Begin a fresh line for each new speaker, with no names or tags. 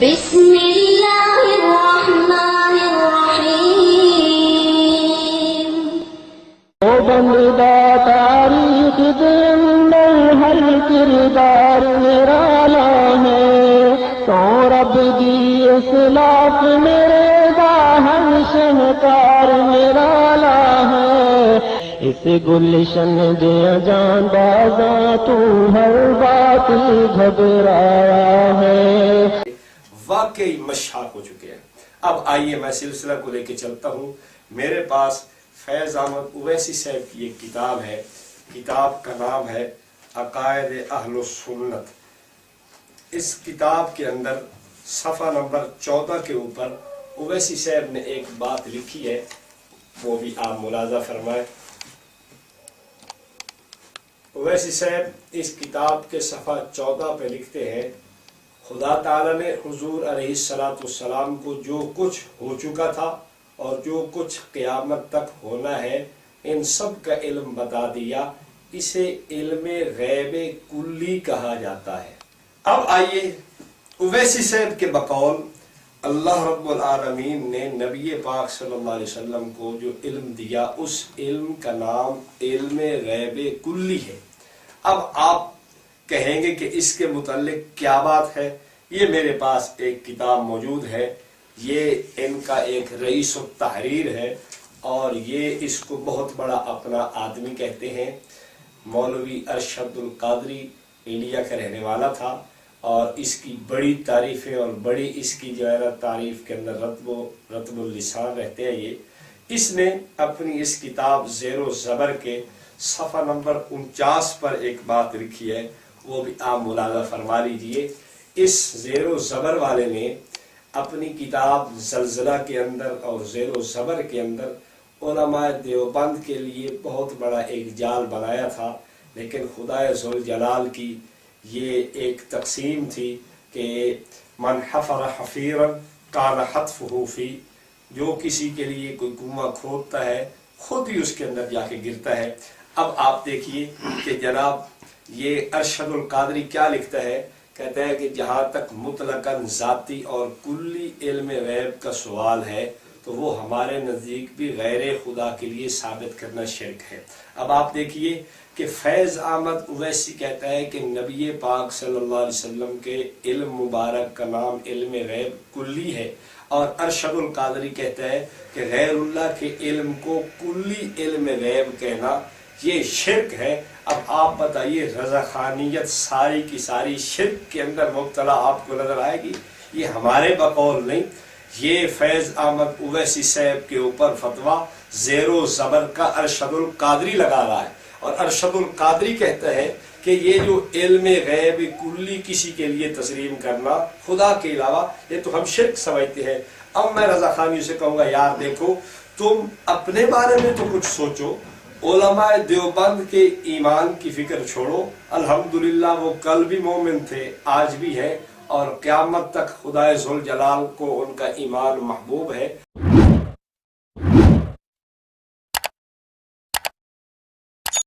بسم اللہ الرحمن الرحیم
بندہ تاریخ دندر ہر کردار نرالا ہے تو رب دی اصلاح میرے دا ہر شہکار نرالا ہے اس گلشن دیا جان بازاں تو ہر بات گھبرایا ہے.
واقعی مشاق ہو چکے ہیں. اب آئیے میں سلسلہ کو لے کے چلتا ہوں. میرے پاس فیض احمد اویسی صاحب کی ایک کتاب ہے. کتاب کا نام ہے عقائد اہل سنت. اس کتاب کے اندر صفحہ نمبر 14 کے اوپر اویسی صاحب نے ایک بات لکھی ہے، وہ بھی آپ ملاحظہ فرمائیں. اویسی صاحب اس کتاب کے صفحہ 14 پہ لکھتے ہیں، خدا تعالیٰ نے حضور علیہ السلام کو جو کچھ ہو چکا تھا اور جو کچھ قیامت تک ہونا ہے ان سب کا علم بتا دیا. اسے علم غیب کلی کہا جاتا ہے. اب آئیے اویسی صاحب کے بقول اللہ رب العالمین نے نبی پاک صلی اللہ علیہ وسلم کو جو علم دیا اس علم کا نام علم غیب کلی ہے. اب آپ کہیں گے کہ اس کے متعلق کیا بات ہے. یہ میرے پاس ایک کتاب موجود ہے، یہ ان کا ایک رئیس التحریر ہے اور یہ اس کو بہت بڑا اپنا آدمی کہتے ہیں. مولوی ارشد القادری انڈیا کا رہنے والا تھا اور اس کی بڑی تعریفیں اور بڑی اس کی جو ہے تعریف کے اندر رتب اللسان رہتے ہیں. یہ اس نے اپنی اس کتاب زیر و زبر کے صفحہ نمبر 49 پر ایک بات لکھی ہے، وہ بھی آپ ملاحظہ فرما لیجئے. اس زیر و زبر والے نے اپنی کتاب زلزلہ کے اندر اور زیر و زبر کے اندر علماء دیوبند کے لیے بہت بڑا ایک جال بنایا تھا، لیکن خدا ذوالجلال کی یہ ایک تقسیم تھی کہ من حفر حفیرا کان حتفہ فی، جو کسی کے لیے کوئی کنواں کھودتا ہے خود ہی اس کے اندر جا کے گرتا ہے. اب آپ دیکھیے کہ جناب یہ ارشد القادری کیا لکھتا ہے. کہتا ہے کہ جہاں تک مطلقاً ذاتی اور کلی علم غیب کا سوال ہے تو وہ ہمارے نزدیک بھی غیر خدا کے لیے ثابت کرنا شرک ہے. اب آپ دیکھیے کہ فیض احمد اویسی کہتا ہے کہ نبی پاک صلی اللہ علیہ وسلم کے علم مبارک کا نام علم غیب کلی ہے، اور ارشد القادری کہتا ہے کہ غیر اللہ کے علم کو کلی علم غیب کہنا یہ شرک ہے. اب آپ بتائیے رضاخانیت ساری کی ساری شرک کے اندر مبتلا آپ کو نظر آئے گی؟ یہ ہمارے بقول نہیں، یہ فیض احمد اویسی صاحب کے اوپر فتویٰ زیر و زبر کا ارشد القادری لگا رہا ہے. اور ارشد القادری کہتا ہے کہ یہ جو علم غیب کلی کسی کے لیے تسلیم کرنا خدا کے علاوہ یہ تو ہم شرک سمجھتے ہیں. اب میں رضاخانیوں سے کہوں گا یار دیکھو تم اپنے بارے میں تو کچھ سوچو، علماء دیوبند کے ایمان کی فکر چھوڑو. الحمدللہ وہ کل بھی مومن تھے، آج بھی ہے، اور قیامت تک خدا ذوالجلال کو ان کا ایمان محبوب ہے.